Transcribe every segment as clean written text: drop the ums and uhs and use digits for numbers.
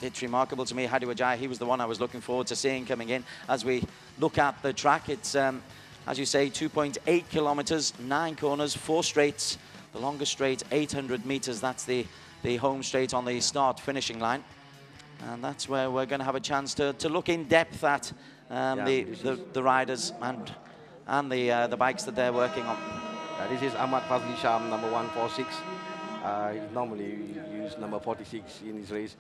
It's remarkable to me, Hadi Wijaya, he was the one I was looking forward to seeing coming in. As we look at the track, it's, as you say, 2.8 kilometers, 9 corners, 4 straights. The longest straight, 800 meters. That's the home straight on the start finishing line. And that's where we're going to have a chance to look in depth at the riders and the bikes that they're working on. This is Ahmad Fazli Sham, number 146. He normally use number 46 in his race,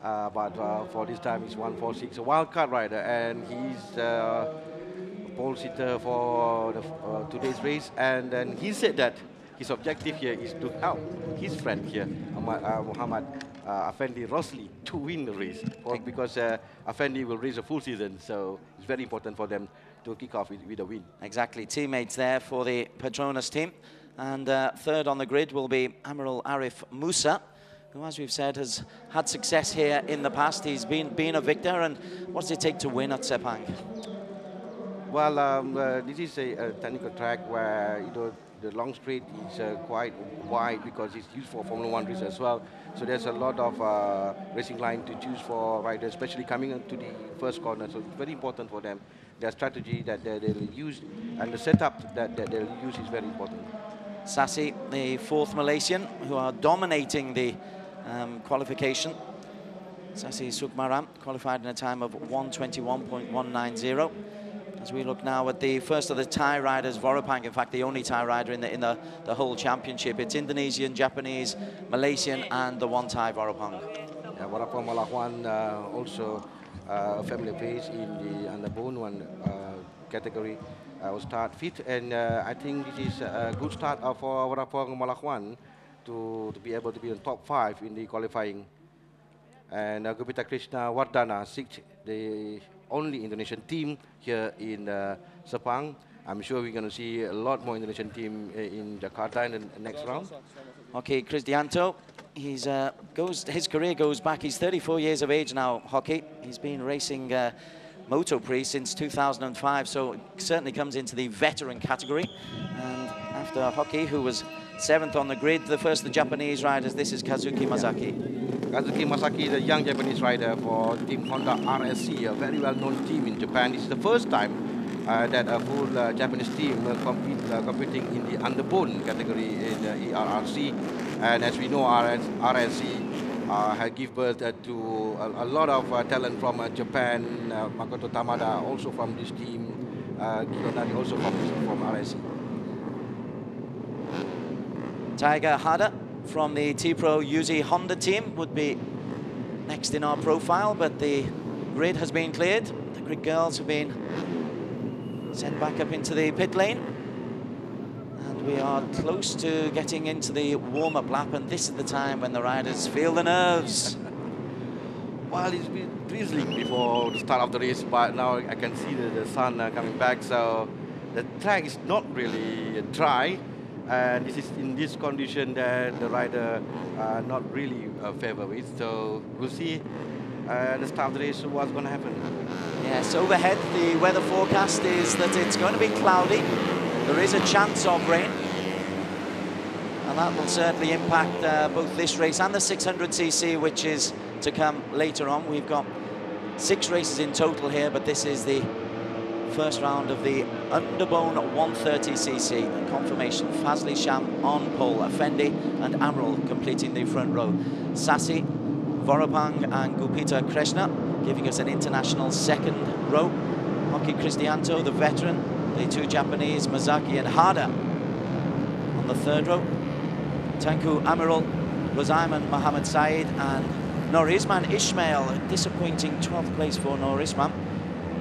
but for this time he's 146, a wild card rider, and he's pole sitter for today's race. And then he said that his objective here is to help his friend here, Muhammad Afendi Rosli, to win the race, because Afendi will race a full season, so it's very important for them to kick off with a win. Exactly, teammates there for the PETRONAS team. And third on the grid will be Amiral Arif Musa, who, as we've said, has had success here in the past. He's been a victor. And what does it take to win at Sepang? Well, this is a technical track where the long straight is quite wide because it's used for Formula 1 race as well. So there's a lot of racing line to choose for riders, especially coming into the first corner. So it's very important for them. Their strategy that they'll use and the setup that they'll use is very important. Sassi, the 4th Malaysian, who are dominating the qualification. Sassi Sukmaram qualified in a time of 1:21.190. As we look now at the first of the Thai riders, Vorapang, in fact the only Thai rider in the whole championship. It's Indonesian, Japanese, Malaysian, and the one Thai, Vorapang. Yeah, Vorapang Malakwan also a familiar face in the Underbone 1 category. Will start fit, and I think this is a good start for Vorapang Malakwan to be able to be in top 5 in the qualifying. And Gupita Krishna Wardana, 6th, the only Indonesian team here in Sepang. I'm sure we're going to see a lot more Indonesian team in Jakarta in the next round. Okay, Cristianto, his career goes back. He's 34 years of age now, Hockey. He's been racing Moto Pre since 2005, so certainly comes into the veteran category. And after Hockey, who was 7th on the grid, the first of the Japanese riders, this is Kazuki Masaki. Kazuki Masaki is a young Japanese rider for Team Honda ARRC, a very well-known team in Japan. This is the first time that a full Japanese team competing in the Underbone category in the ARRC. And as we know, ARRC had given birth to a lot of talent from Japan. Makoto Tamada also from this team, Kiyonari also from ARRC. Tiger Hada from the T-Pro Uzi Honda team would be next in our profile, but the grid has been cleared. The grid girls have been sent back up into the pit lane. And we are close to getting into the warm-up lap, and this is the time when the riders feel the nerves. Well, it's been drizzling before the start of the race, but now I can see the sun coming back, so the track is not really dry. And this is in this condition that the rider not really favor with. So we'll see the start of the race what's going to happen. Yes, overhead the weather forecast is that it's going to be cloudy. There is a chance of rain, and that will certainly impact both this race and the 600cc, which is to come later on. We've got 6 races in total here, but this is the first round of the Underbone 130cc. Confirmation, Fazli Sham on pole, Afendi and Amiral completing the front row. Sassi, Vorapang and Gupita Krishna giving us an international second row. Hockey Cristianto, the veteran, the 2 Japanese, Mazaki and Hada on the 3rd row. Tanku Amiral, Rozaiman Mohammed Said and Norisman Ismail. A disappointing 12th place for Norisman.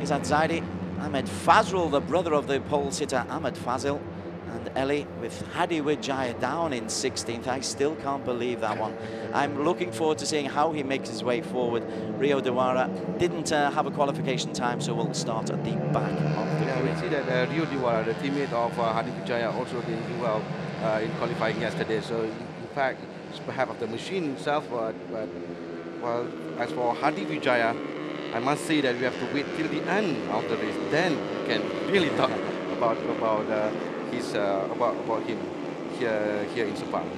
Izad Zaidi, Ahmed Fazrul, the brother of the pole sitter Ahmed Fazil, and Eli with Hadi Wijaya down in 16th. I still can't believe that one. I'm looking forward to seeing how he makes his way forward. Rio Dewara didn't have a qualification time, so we'll start at the back of the grid. We see that Rio Dewara, the teammate of Hadi Wijaya, also didn't do well in qualifying yesterday. So in fact, it's perhaps of the machine itself, but well, as for Hadi Wijaya, I must say that we have to wait till the end of the race, then we can really talk about him here in Sepang.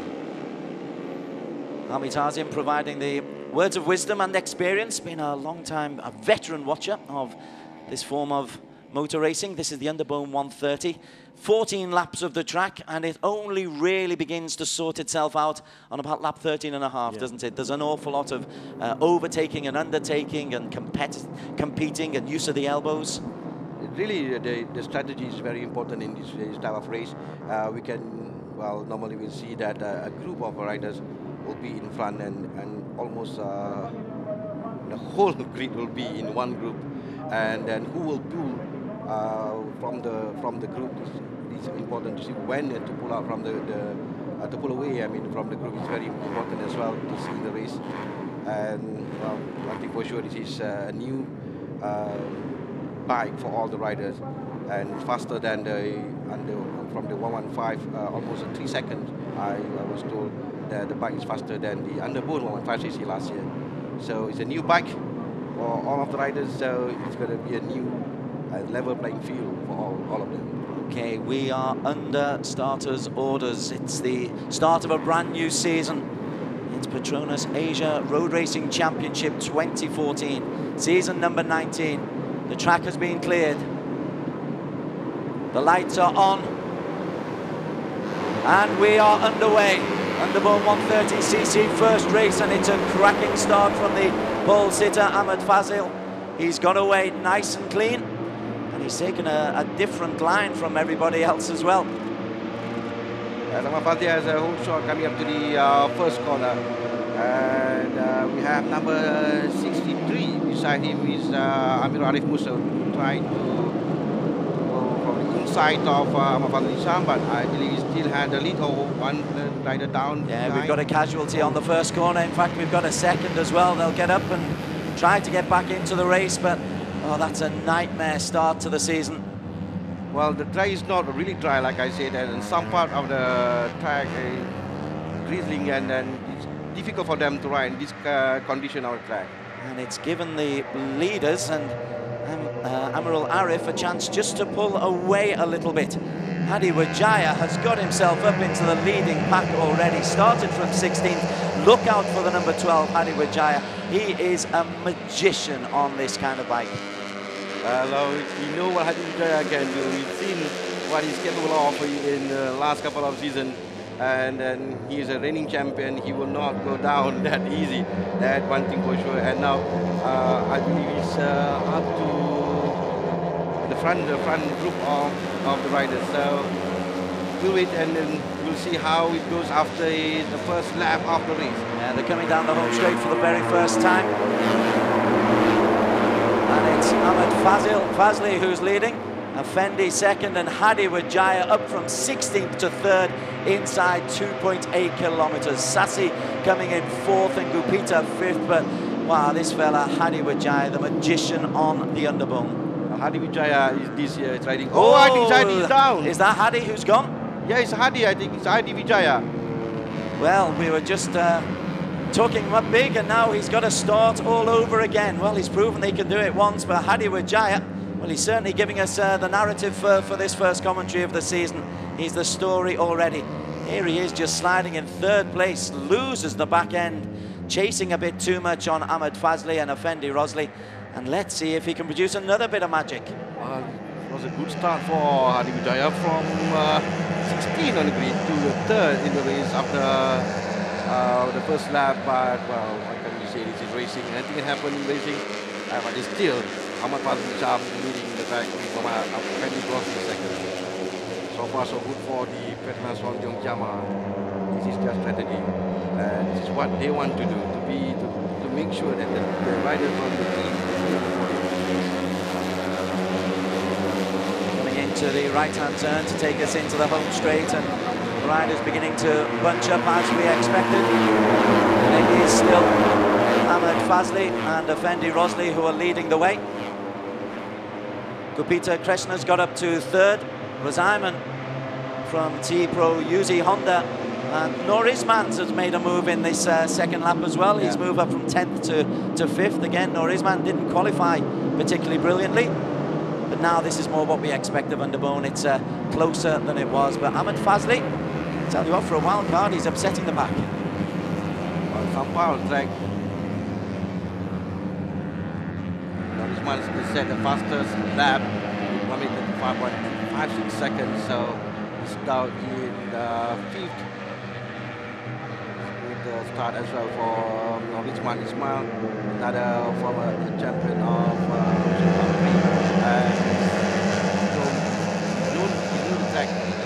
Amit Azim providing the words of wisdom and experience. Been a long time, a veteran watcher of this form of motor racing. This is the Underbone 130. 14 laps of the track, and it only really begins to sort itself out on about lap 13 and a half, doesn't it? There's an awful lot of overtaking and undertaking and competing and use of the elbows. Really, the strategy is very important in this type of race. We can, well, normally we'll see that a group of riders will be in front, and almost the whole grid will be in one group, and then who will pull from the group. It's important to see when to pull out from to pull away. I mean, from the group is very important as well to see the race. And well, I think for sure this is a new bike for all the riders, and faster than from the 115, almost 3 seconds. I was told that the bike is faster than the Underbone 130cc last year. So it's a new bike for all of the riders. So it's going to be a new level playing field for all of them. Okay, we are under starters' orders. It's the start of a brand new season. It's PETRONAS Asia Road Racing Championship 2014, season number 19. The track has been cleared. The lights are on. And we are underway. Underbone 130cc first race, and it's a cracking start from the pole sitter, Ahmed Fazil. He's got away nice and clean. He's taken a different line from everybody else as well. Ahmed Fazil has a whole shot coming up to the first corner. And we have number 63 beside him is Amir Arif Musa, trying to go from the inside of Ahmed Fazil, but I believe he still had a little one rider down. Yeah, behind. we've got a casualty on the first corner. In fact, we've got a second as well. They'll get up and try to get back into the race, but oh, that's a nightmare start to the season. Well, the track is not really dry, like I said, and some part of the track is drizzling, and it's difficult for them to ride in this condition of the track. And it's given the leaders and Amirul Arif a chance just to pull away a little bit. Hadi Wijaya has got himself up into the leading pack already, started from 16th. Look out for the number 12, Hadi Wijaya. He is a magician on this kind of bike. We know what Hadi Wijaya can do. We've seen what he's capable of in the last couple of seasons, and he is a reigning champion. He will not go down that easy. That one thing for sure. And now I believe he's up to the front group of the riders. So we'll wait, and then we'll see how it goes after the first lap of the race. Yeah, they're coming down the home straight for the very first time. And it's Ahmed Fazli who's leading. Effendi second, and Hadi Wijaya up from 16th to 3rd inside 2.8 kilometers. Sassi coming in 4th and Gupita 5th, but wow, this fella, Hadi Wijaya, the magician on the Underbone. Hadi Wijaya is this year riding. Oh, I think Hadi is down. Is that Hadi who's gone? Yeah, it's Hadi. I think it's Hadi Wijaya. Well, we were just talking him up big, and now he's got to start all over again. Well, he's proven he can do it once, but Hadi Wijaya, well, he's certainly giving us the narrative for this first commentary of the season. He's the story already. Here he is, just sliding in 3rd place, loses the back end, chasing a bit too much on Ahmed Fazli and Effendi Rosli. And let's see if he can produce another bit of magic. It was a good start for Hadi Wijaya from 16 on the grid to the 3rd in the race after the first lap. But well, what can you say? This is racing. Anything can happen in racing. But it's still Ahmed Fazil leading the track from Effendi Rosli second. So far, so good for the PETRONAS from Yongjama. This is their strategy. This is what they want to do, to make sure that the riders from the team. Coming into the right-hand turn to take us into the home straight, and the riders beginning to bunch up as we expected. And it is still Ahmed Fazli and Effendi Rosli who are leading the way. Gupita Krishna's got up to 3rd. Razaiman from T-Pro Uzi Honda. And Norizman has made a move in this second lap as well. He's moved up from 10th to 5th. Again, Norizman didn't qualify particularly brilliantly, but now this is more what we expect of Underbone. It's closer than it was. But Ahmed Fazli, tell you what, for a wild card, he's upsetting the pack. Well, some part of the track Usman set the fastest lap, 1 minute 5.56 seconds, so he's now in fifth. With the start as well for Usman Ismail, another former champion of and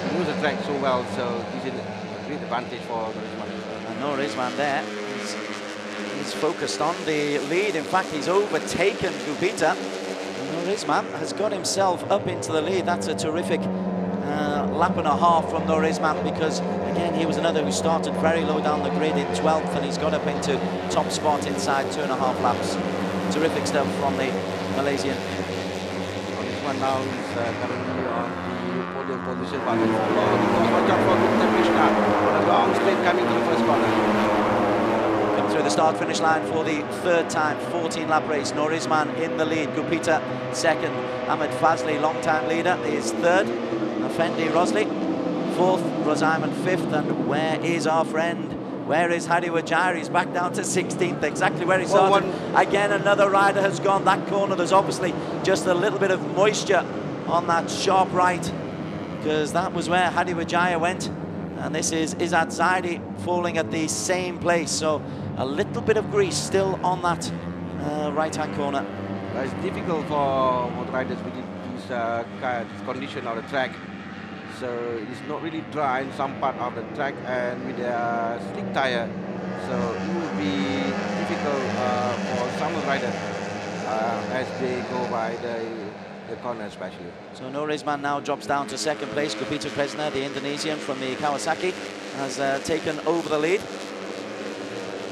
he knows the track so well, so he's in a great advantage for Usman. And Usman there. He's focused on the lead. In fact, he's overtaken Gupita. Usman has got himself up into the lead. That's a terrific lap and a half from Usman, because again, he was another who started very low down the grid in 12th, and he's got up into top spot inside 2.5 laps. Terrific stuff from the Malaysian. Usman now is currently on the podium position, but watch out for Krishna on a long straight coming to the first corner. Through the start-finish line for the third time, 14-lap race. Usman in the lead, Gupita second, Ahmed Fazli, long-time leader, is third, Effendi Rosli fourth, Rosaiman fifth, and where is our friend? Where is Hadi Wajir? He's back down to 16th, exactly where he started. Again, another rider has gone that corner. There's obviously just a little bit of moisture on that sharp right, because that was where Hadi Wajir went. And this is Izzat Zaidi falling at the same place. So a little bit of grease still on that right-hand corner. It's difficult for motor riders with this condition of the track. So it's not really dry in some part of the track, and with a slick tire, so it will be difficult for some riders as they go by the corner especially. So Usman now drops down to second place. Gupita Kresna, the Indonesian from the Kawasaki, has taken over the lead,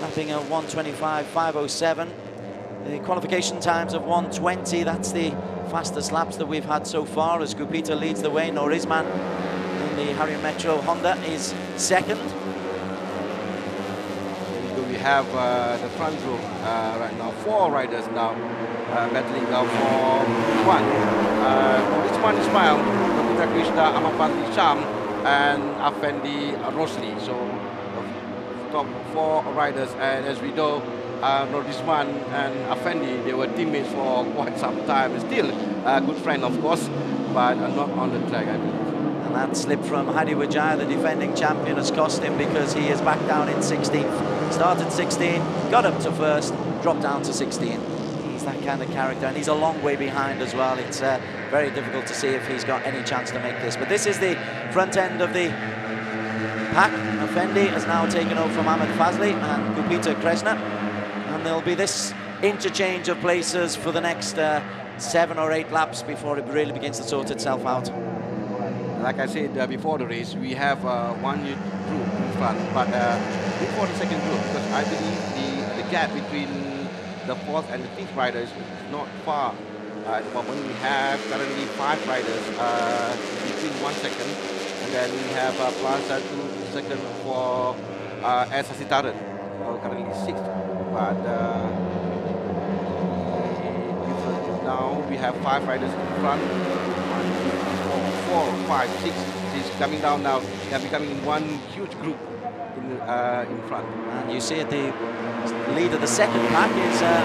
lapping a 1:25.507. The qualification times of 1:20. That's the fastest laps that we've had so far, as Gupita leads the way. Usman in the Harrier Metro Honda is second. We have the front row right now, 4 riders now battling out for one. Usman Ismail, Gupita Krishna, Ahmad Fazli Sham, and Effendi Rosli. So top 4 riders, and as we know, Usman and Effendi, they were teammates for quite some time. Still a good friend, of course, but not on the track, I believe. And that slip from Hadi Wajir, the defending champion, has cost him, because he is back down in 16th. Started 16, got up to first, dropped down to 16. He's that kind of character, and he's a long way behind as well. It's very difficult to see if he's got any chance to make this. But this is the front end of the pack. Effendi has now taken over from Ahmed Fazli and Gupita Kresna. And there'll be this interchange of places for the next 7 or 8 laps before it really begins to sort itself out. Like I said before the race, we have one group in front, but before the second group, because I believe the gap between the 4th and the 5th riders is not far. At the moment, we have currently 5 riders between 1 second, and then we have plus 2 seconds for S. Hasitaran, currently 6th. But now we have 5 riders in front. 1, 2, 3, 4, 5, 6. It's coming down now. They're becoming one huge group in front. And you see at the lead of the second pack is the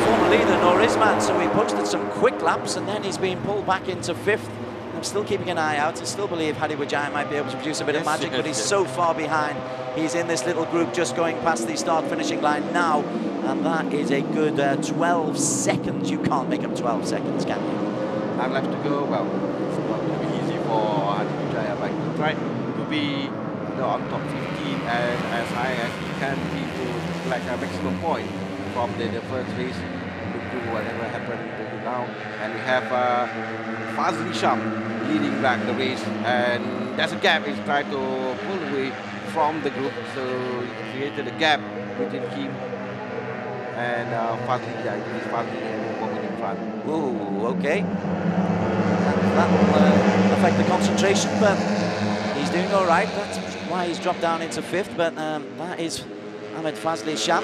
former leader Usman. So he posted some quick laps, and then he's being pulled back into 5th. I'm still keeping an eye out. I still believe Hadi Wajir might be able to produce a bit of magic, but he's so far behind. He's in this little group just going past the start-finishing line now, and that is a good 12 seconds. You can't make up 12 seconds, can you? 9 laps to go. Well, it's not going to be easy for Hadi Wajir, but he tried to be on top 15 and as high as he can be to like a maximum point from the first race to do whatever happened now. And we have Fazli Sham leading back the race, and there's a gap. He's trying to pull away from the group, so he created a gap between him and Fazli. Yeah, he's Fazli walking in front. Ooh, okay. That will affect the concentration, but he's doing all right. That's why he's dropped down into 5th, but that is Ahmed Fazli Sham.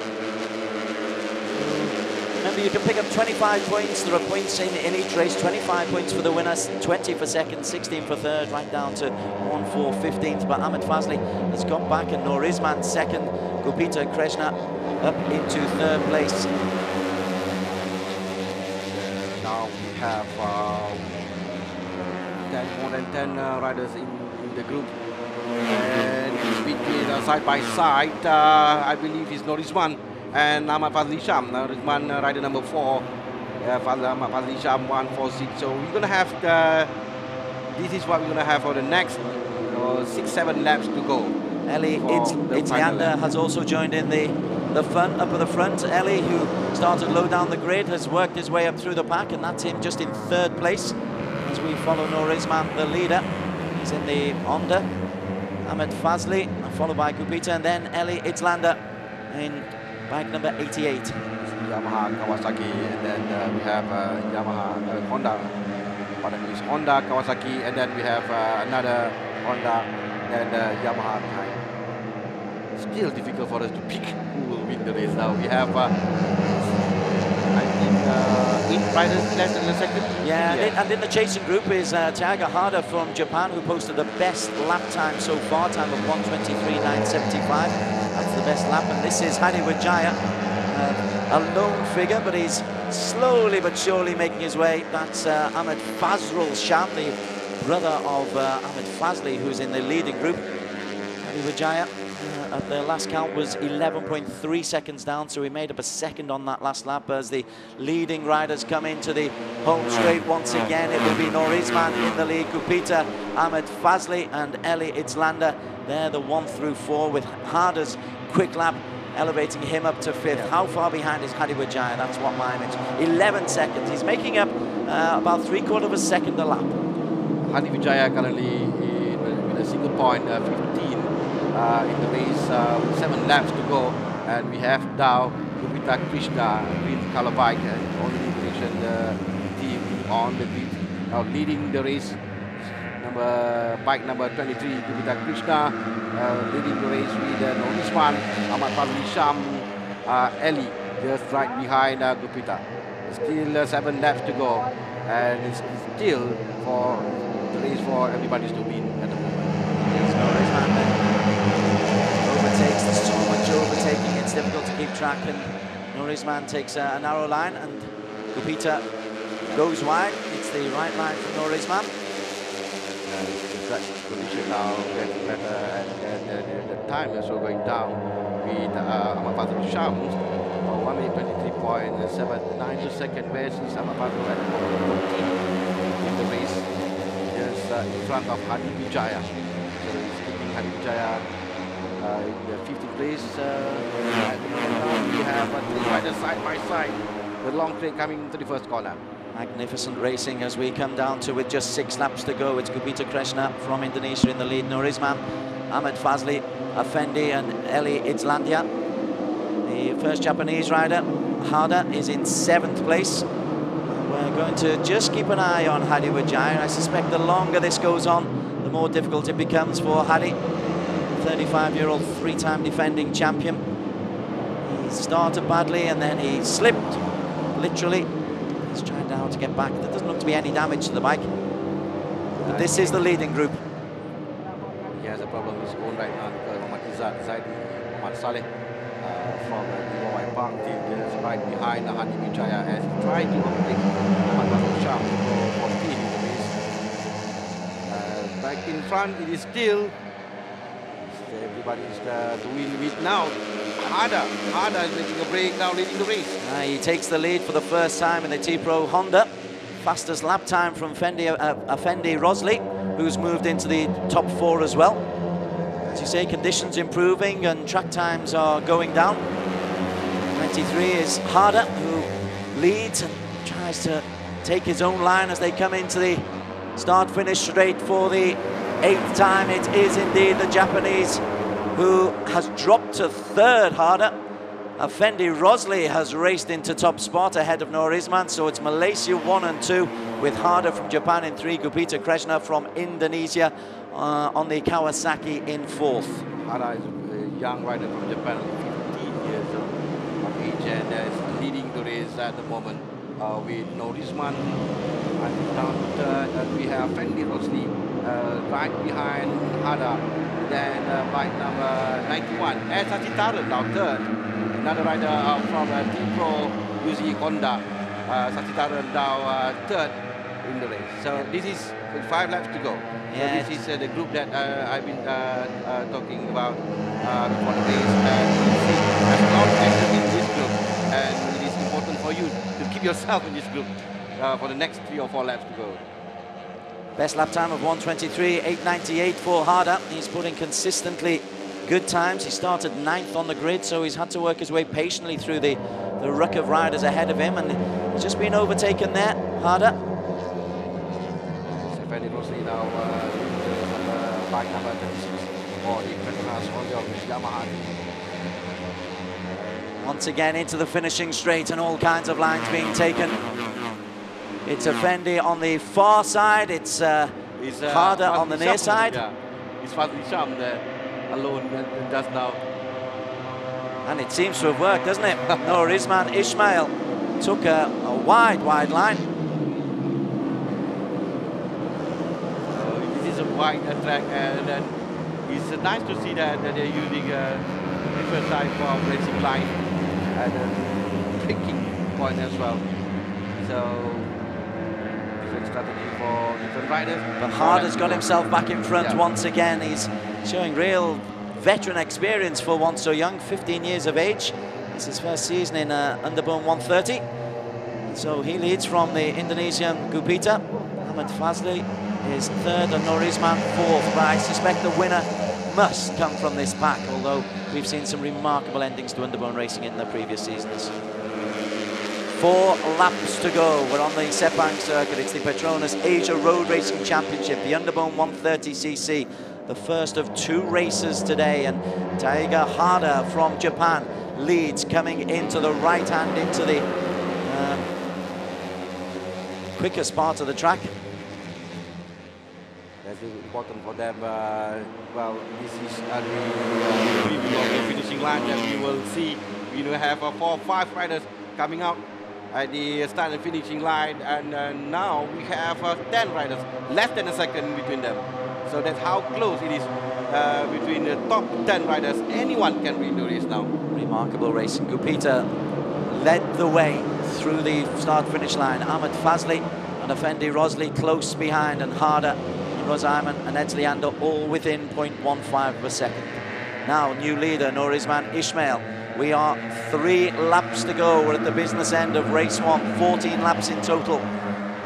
Remember, you can pick up 25 points. There are points in each race. 25 points for the winners, 20 for second, 16 for third, right down to 1 for 15th. But Ahmed Fazli has got back, and Usman second, Gupita Kresna up into 3rd place. have more than 10 riders in the group. And it's between side by side, I believe it's Norizman and Ahmad Fazli Sham. Norizman rider number 4, Ahmad Fazli Sham 146. So we're going to have this is what we're going to have for the next 6-7 laps to go. Eli Itzlander has also joined in the fun up at the front. Eli, who started low down the grid, has worked his way up through the pack, and that's him just in 3rd place as we follow Norizman, the leader. He's in the Honda. Ahmed Fazli, followed by Gupita, and then Eli Itzlander in bike number 88. Yamaha, Kawasaki, and then we have Yamaha, Honda. Pardon me, it's Honda, Kawasaki, and then we have another Honda and Yamaha behind. Still difficult for us to pick who will win the race now. We have, I think, 8 riders less than the second. Yeah, and in the chasing group is Tiago Hada from Japan, who posted the best lap time so far, time of 1:23.975. That's the best lap, and this is Hadi Wijaya, a lone figure, but he's slowly but surely making his way. That's Ahmed Fazrul Sham, the brother of Ahmed Fazli, who's in the leading group. Hadi Wijaya at the last count was 11.3 seconds down, so he made up a second on that last lap as the leading riders come into the home straight once again. It will be Norizman in the lead, Gupita, Ahmed Fazli and Eli Itzlander. They're the 1 through 4 with Hada's quick lap elevating him up to 5th. How far behind is Hadi Wijaya? That's what my image. 11 seconds. He's making up about 3/4 of a second a lap. Hadi Wijaya currently in a single point, 15 in the race, 7 laps to go, and we have now Gupita Krishna, green color bike, only mentioned team on the grid, now leading the race. Bike number 23, Gupita Krishna, leading the race with Norizman, Ahmad Fazli Sham, Eli just right behind Gupita. Still 7 laps to go, and it's still for the race for everybody to win at the moment. There's Norizman then. Overtakes, there's so much overtaking, it's difficult to keep track, and Norizman takes a narrow line, and Gupita goes wide. It's the right line for Norizman. Position now getting better, and the time is also going down with Ahmad Fazli Sham, 1:23.79 to second, where is Ahmad Fazli at 14 in the race, just in front of Hadi Wijaya. So he's keeping Hadi Wijaya in the 15th place. And we have 3 riders side by side, the long train coming to the first corner. Magnificent racing as we come down to with just 6 laps to go. It's Gupita Krishna from Indonesia in the lead. Norizman, Ahmed Fazli, Effendi and Eli Itzlandia. The first Japanese rider, Hada, is in 7th place. We're going to just keep an eye on Hadi Wijaya. I suspect the longer this goes on, the more difficult it becomes for Hadi. 35-year-old 3-time defending champion. He started badly and then he slipped, literally. He's trying now to get back. There doesn't look to be any damage to the bike. But this is the leading group. He has a problem with his own right now because Muhammad Izzat Zaidi, Muhammad Saleh from the Sepang team is right behind Hadi Wijaya as he tried to overtake Ahmad Fazli Sham for 14 in the race. Back in front, it is still everybody's doing with now. Hada is making a break now, leading the race. He takes the lead for the first time in the T-Pro Honda. Fastest lap time from Effendi Rosli, who's moved into the top 4 as well. As you say, conditions improving and track times are going down. 23 is Hada, who leads and tries to take his own line as they come into the start-finish straight for the 8th time. It is indeed the Japanese who has dropped to 3rd, Hada. Effendi Rosli has raced into top spot ahead of Norizman, so it's Malaysia 1 and 2 with Hada from Japan in 3, Gupita Krishna from Indonesia on the Kawasaki in 4th. Hada is a young rider from Japan, 15 years of age, and is leading the race at the moment with Norizman. And we have Effendi Rosli right behind Hada. Then bike number 91, Sachitaran now 3rd. Another rider from T-Pro using Honda. Sachitaran now third in the race. So this is 5 laps to go. Yeah. So this is the group that I've been talking about before the race. And as long as you're in this group, and it is important for you to keep yourself in this group for the next 3 or 4 laps to go. Best lap time of 1:23.898 for Harder. He's putting consistently good times. He started 9th on the grid, so he's had to work his way patiently through the ruck of riders ahead of him, and he's just been overtaken there, Harder. Sepang Rossi now bike number 36 for the PETRONAS on the Yamaha. Once again into the finishing straight, and all kinds of lines being taken. It's Effendi on the far side, it's Harder on the near side. Yeah. It's Fazli Sham there alone just now. And it seems to have worked, doesn't it? Nur Isman Ismail took a wide line. This is a wide track, and it's nice to see that they're using a different type of racing line and a picking point as well. So different strategy for different riders. But Harder's got himself back in front once again. He's showing real veteran experience for one so young, 15 years of age. It's his first season in Underbone 130. And so he leads from the Indonesian Gupita. Ahmad Fazli is third and Nur Isman fourth. But I suspect the winner must come from this pack, although we've seen some remarkable endings to Underbone racing in the previous seasons. 4 laps to go. We're on the Sepang circuit. It's the PETRONAS Asia Road Racing Championship, the Underbone 130cc. The first of 2 races today, and Taiga Harder from Japan leads, coming into the right hand into the quickest part of the track. That's important for them. Well, this is the preview of the finishing line that we will see. We will have 4 or 5 riders coming out at the start and finishing line, and now we have 10 riders, less than a second between them. So that's how close it is between the top 10 riders. Anyone can win the race now. Remarkable racing. Gupita led the way through the start-finish line. Ahmad Fazli and Effendi Rosli close behind, and Harder, Rozaiman and Eds Leander all within 0.15 of a second. Now new leader Nur Isman Ismail. We are 3 laps to go. We're at the business end of race 1, 14 laps in total.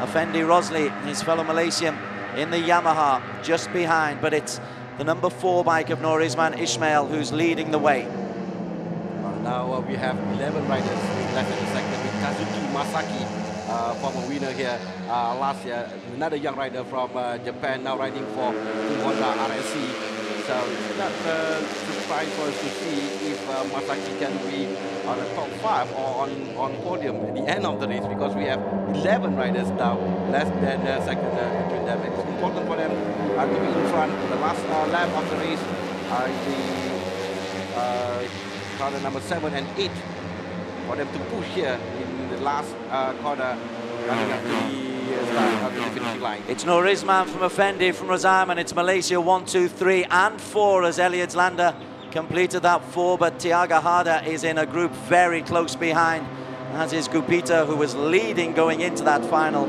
Effendi Rosli, his fellow Malaysian, in the Yamaha, just behind, but it's the number 4 bike of Nur Isman Ismail who's leading the way. Now we have 11 riders left in the second with Kazuki Masaki, former winner here last year. Another young rider from Japan now riding for Honda ARRC. So it's not a surprise for us to see if Masaki can be on the top 5 or on podium at the end of the race, because we have 11 riders now, less than a second between them. It's important for them to be in front. The last lap of the race, corner number 7 and 8, for them to push here in the last corner running up to the start of the finishing line. It's Nur Isman from Effendi, from Rozaiman. It's Malaysia 1, 2, 3 and 4 as Elliot Lander completed that 4, but Tiaga Harder is in a group very close behind, as is Gupita, who was leading going into that final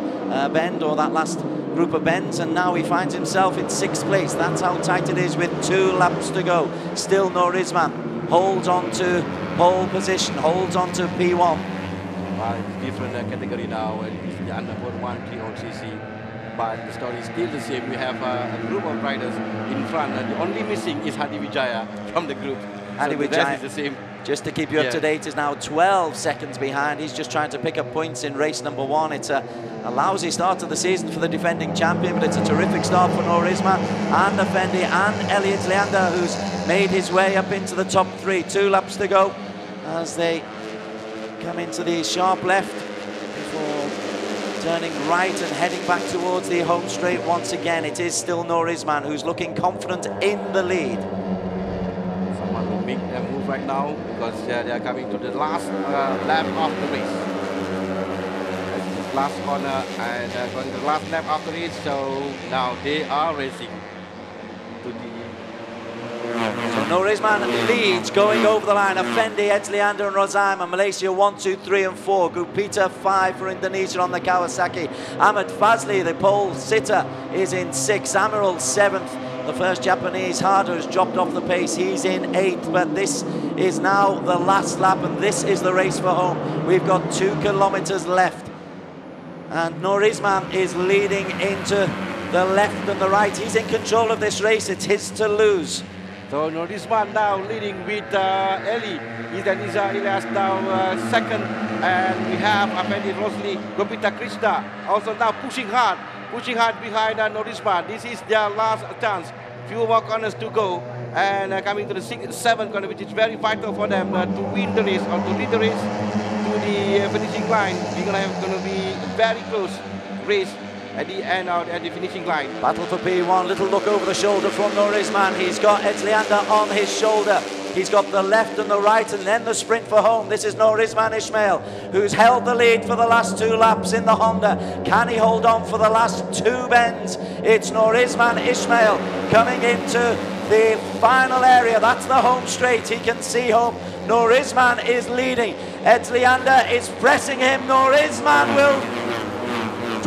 bend, or that last group of bends, and now he finds himself in 6th place. That's how tight it is with 2 laps to go. Still Nur Isman holds on to pole position, holds on to P1. It's different category now. It's the Underbone 130cc, but the story is still the same. We have a group of riders in front, and the only missing is Hadi Wijaya from the group. Hadi so the Wijaya rest is the same. Just to keep you up to date, is now 12 seconds behind. He's just trying to pick up points in race number 1. It's a lousy start to the season for the defending champion, but it's a terrific start for Nur Isman and Effendi and Elliot Leander, who's made his way up into the top 3. 2 laps to go as they come into the sharp left before turning right and heading back towards the home straight once again. It is still Nur Isman who's looking confident in the lead. Someone will make a move right now, because they are coming to the last lap of the race. This is last corner, and going to the last lap of the race, so now they are racing to the... Norizman leads going over the line. Effendi, Edsliander and Rozaima. Malaysia 1, 2, 3 and 4. Gupita 5 for Indonesia on the Kawasaki. Ahmed Fazli, the pole sitter, is in 6th. Amiral 7th. The first Japanese, Harder, has dropped off the pace. He's in 8th, but this is now the last lap and this is the race for home. We've got 2 kilometers left. And Norizman is leading into the left and the right. He's in control of this race. It's his to lose. So Norizman now leading with Eli. Iza Ilyas now second. And we have Effendi Rosli, Gopita Krishna also now pushing hard behind Norizman. This is their last chance. Few more corners to go. And coming to the 6th, 7th corner, which is very vital for them to win the race or to lead the race to the finishing line. We're going to be very close race at the end or at the finishing line. Battle for P1, little look over the shoulder from Norizman. He's got Edsliander on his shoulder. He's got the left and the right and then the sprint for home. This is Norizman Ismail, who's held the lead for the last 2 laps in the Honda. Can he hold on for the last 2 bends? It's Norizman Ismail coming into the final area. That's the home straight. He can see home. Norizman is leading. Edsliander is pressing him. Norizman will...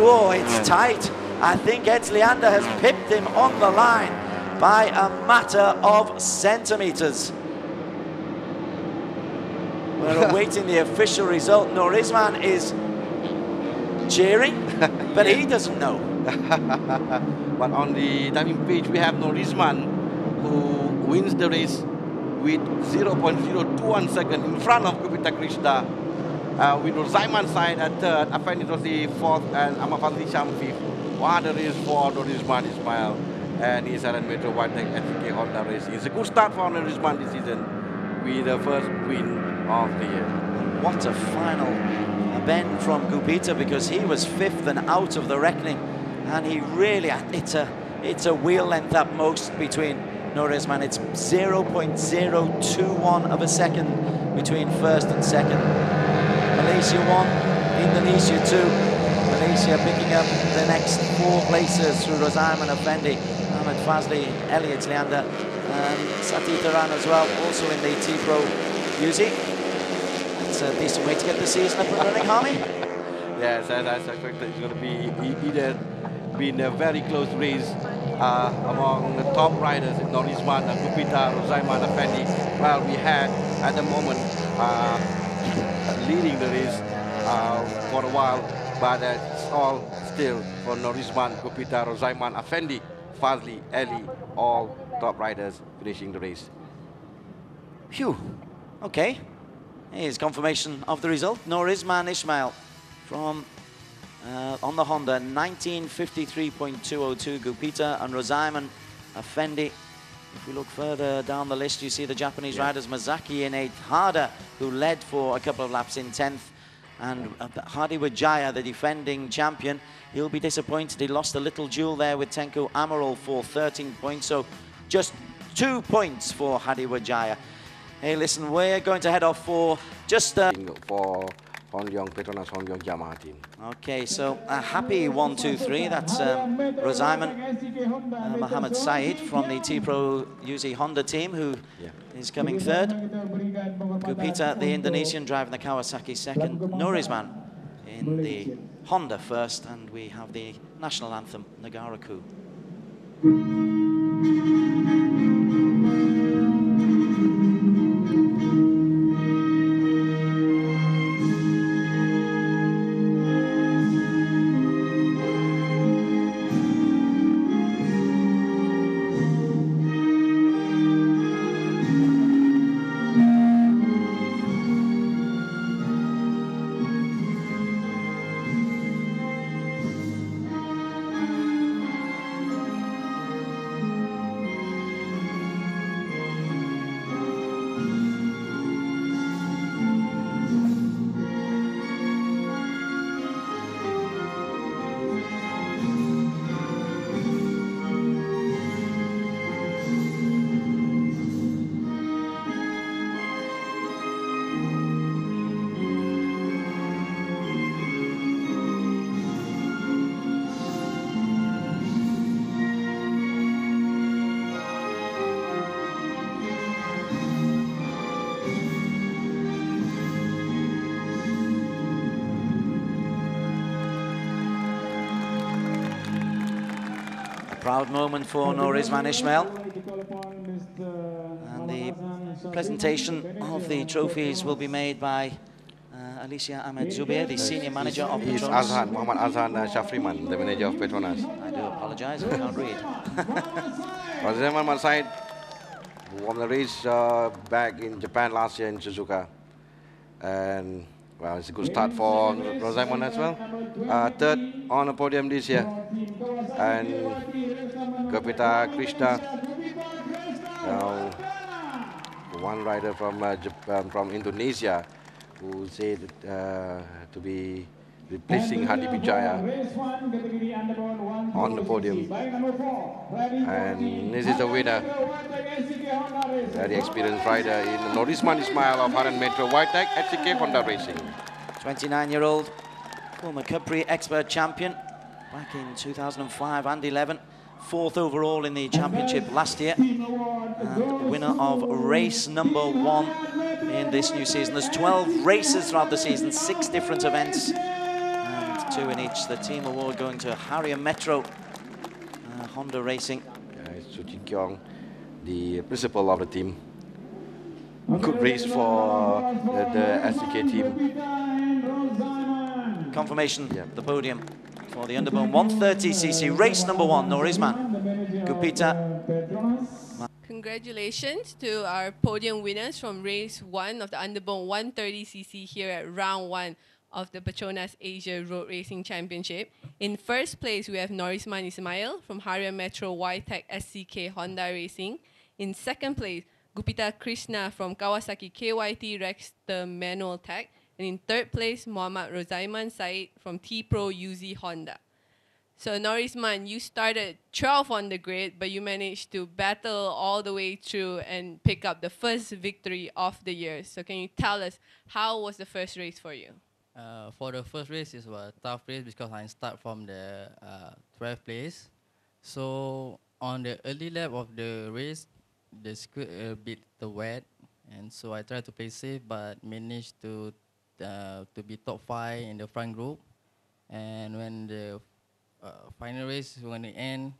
Oh, it's tight. I think Edsliander has pipped him on the line by a matter of centimeters. We're awaiting the official result. Norizman is cheering, but he doesn't know. But on the timing page, we have Norizman, who wins the race with 0.021 second in front of Gupita Krishna. With Rozaima side at 3rd, Effendi Rosli 4th, and Ahmad Fazli Sham 5th. What a race for Norizman Ismail and his Aran Metro Whitetech SK Honda race. It's a good start for Norizman this season with the first win of the year. What a final bend from Gupita, because he was 5th and out of the reckoning, and he really, it's a wheel length at most between Norizman. It's 0.021 of a second between 1st and 2nd. Malaysia 1, Indonesia 2. Malaysia picking up the next 4 places through Rozaima and Effendi, Ahmed Fazli, Elliot Leander, and Sati Taran as well, also in the T-Pro Uzi. That's a decent way to get the season up and running, Harmy. Yes, that's expected. It's going to be either been a very close race among the top riders in Norizman, Gupita, Rozaima and Effendi. Well, we had at the moment leading the race for a while, but it's all still for Norizman, Gupita, Rozaima, Effendi, Fazli, Eli, all top riders finishing the race. Phew. Okay. Here's confirmation of the result. Norizman Ismail from on the Honda, 1953.202. Gupita and Rozaima Effendi. If we look further down the list, you see the Japanese riders, Mazaki in 8th, Harder, who led for a couple of laps, in 10th, and Hadi Wijaya, the defending champion, he'll be disappointed. He lost a little duel there with Tenku Amaral for 13 points, so just 2 points for Hadi Wijaya. Hey, listen, we're going to head off for just... for Hongyong, PETRONAS Hongyong Yamaha team. Okay, so a happy 1, 2, 3. That's Rozaima Mohammed Said from the T-Pro Uzi Honda team, who is coming 3rd. Gupita, the Indonesian, driving the Kawasaki 2nd. Norizman in the Honda 1st, and we have the national anthem, Negaraku. Proud moment for Norizman Ismail. And the presentation of the trophies will be made by Alicia Ahmed Zubair, the senior manager of He's Petronas. Azhan, Muhammad Azhan Shafriman, the manager of Petronas. I do apologize, I can't read. Rosaiman on side, who won the race back in Japan last year in Suzuka. And, well, it's a good start for Rosaiman as well. Third on the podium this year. And Gopita Krishna, one rider from Japan, from Indonesia, who said to be replacing Hadi Bijaya on the podium. And this is the winner, very experienced rider in Norizman Ismail of Haran Metro White-Tech SCK Honda Racing. 29-year-old former Capri expert champion back in 2005 and 11. 4th overall in the championship last year, and winner of race number 1 in this new season. There's 12 races throughout the season, 6 different events, and 2 in each. The team award going to Harrier Metro Honda Racing. Su Jin Kyong, the principal of the team. Good race for the SDK team. Confirmation, the podium for the Underbone 130cc, race number 1, Norizman, Gupita. Congratulations to our podium winners from race 1 of the Underbone 130cc here at round 1 of the PETRONAS Asia Road Racing Championship. In first place, we have Norizman Ismail from Harrier Metro Y-Tech SCK Honda Racing. In second place, Gupita Krishna from Kawasaki KYT Rexter Manual Tech. And in third place, Muhammad Rosaiman Said from T-Pro UZ Honda. So Norizman, you started 12th on the grid, but you managed to battle all the way through and pick up the first victory of the year. So can you tell us, how was the first race for you? For the first race, it was a tough race because I start from the 12th place. So on the early lap of the race, the circuit a bit wet, and so I tried to play safe, but managed to be top 5 in the front group. And when the final race, when it end,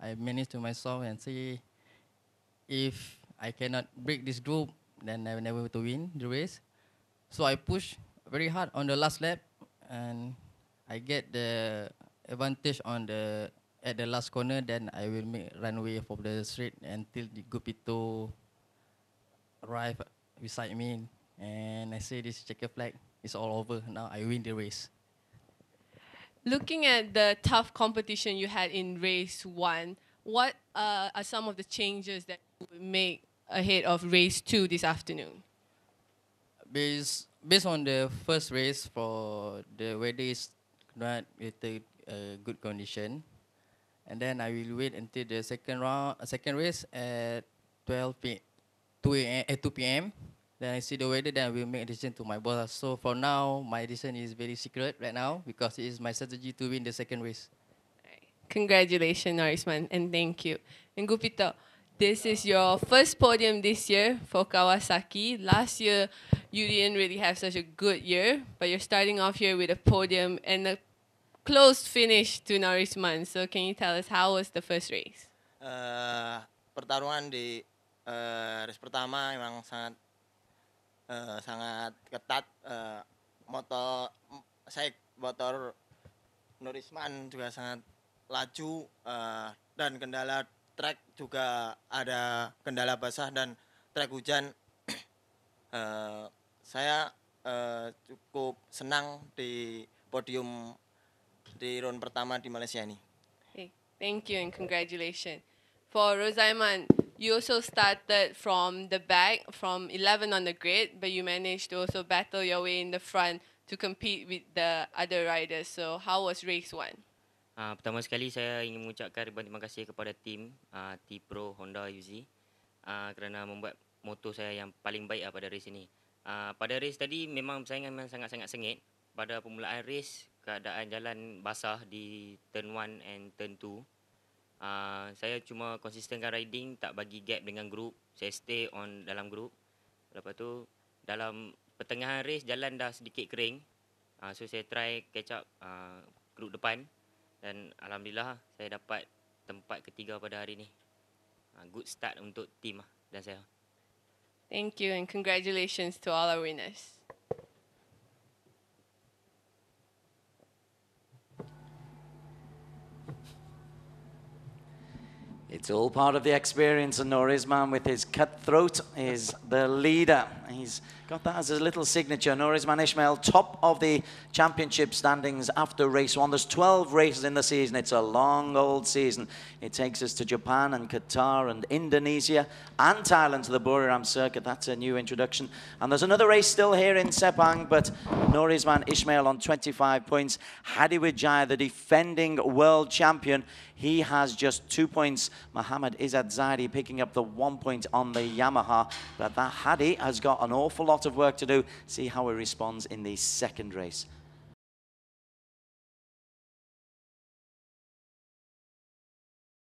I managed to myself and say, if I cannot break this group, then I will never to win the race. So I pushed very hard on the last lap, and I get the advantage on at the last corner. Then I will run away from the straight until the Gupito arrive beside me, and I say this checker flag is all over. Now I win the race. Looking at the tough competition you had in race 1, what are some of the changes that you would make ahead of race 2 this afternoon? Based on the first race, for the weather is not with a good condition, and then I will wait until the second race at 2 p.m. Then I see the weather, then I will make a decision to my boss. So for now, my decision is very secret right now because it is my strategy to win the second race. Congratulations, Norizman, and thank you. And Gupito, this is your first podium this year for Kawasaki. Last year, you didn't really have such a good year, but you're starting off here with a podium and a close finish to Norizman. So can you tell us, how was the first race? Pertarungan di race pertama memang sangat ketat. Motor Norizman juga sangat laju, dan kendala trek juga ada kendala basah dan trek hujan. Saya cukup senang di podium di round pertama di Malaysia ini. Thank you and congratulations. For Rosaiman, you also started from the back, from 11 on the grid, but you managed to also battle your way in the front to compete with the other riders. So how was race 1? Pertama sekali saya ingin mengucapkan ribuan terima kasih kepada tim T-Pro Honda UZ kerana membuat motor saya yang paling baik pada race ini. Pada race tadi memang persaingan memang sangat-sangat sengit. Pada permulaan race, keadaan jalan basah di turn 1 and turn 2. Saya cuma konsistenkan riding, tak bagi gap dengan grup. Saya stay on dalam grup. Lepas tu dalam pertengahan race jalan dah sedikit kering. So saya try catch up grup depan. Dan alhamdulillah saya dapat tempat ketiga pada hari ni. Good start untuk tim dan saya. Thank you and congratulations to all our winners. It's all part of the experience, and Norisman with his cutthroat is the leader. He's got that as his little signature. Norisman Ismail, top of the championship standings after race one. There's 12 races in the season. It's a long old season. It takes us to Japan and Qatar and Indonesia and Thailand to the Buriram circuit. That's a new introduction. And there's another race still here in Sepang, but Norisman Ismail on 25 points. Hadi Wijaya, the defending world champion, he has just 2 points. Muhammad Izzat Zaidi picking up the 1 point on the Yamaha. But that Hadi has got an awful lot of work to do. See how he responds in the second race.